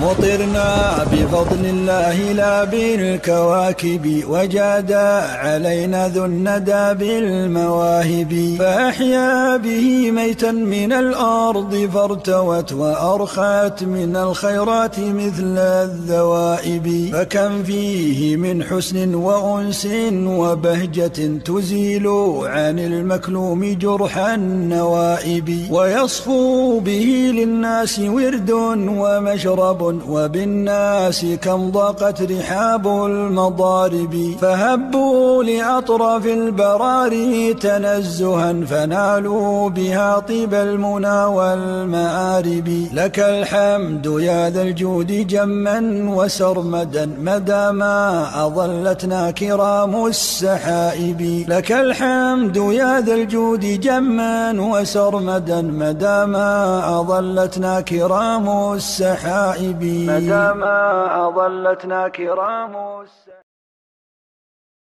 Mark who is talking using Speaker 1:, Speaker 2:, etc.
Speaker 1: مطرنا بفضل الله لا بالكواكب، وجاد علينا ذو الندى بالمواهب، فأحيا به ميتا من الأرض فارتوت، وأرخت من الخيرات مثل الذوائب، فكم فيه من حسن وأنس وبهجة تزيل عن المكلوم جرح النوائب، ويصفو به للناس ورد ومشرب، وبالناس كم ضاقت رحاب المضارب، فهبوا لأطراف البراري تنزها، فنالوا بها طيب المنى والمآرب، لك الحمد يا ذا الجود جما وسرمدا، مدى ما أظلتنا كرام السحائب، لك الحمد يا ذا الجود جما وسرمدا، مدى ما أظلتنا كرام السحائب، مدى ما أظلتنا كرام السحائب.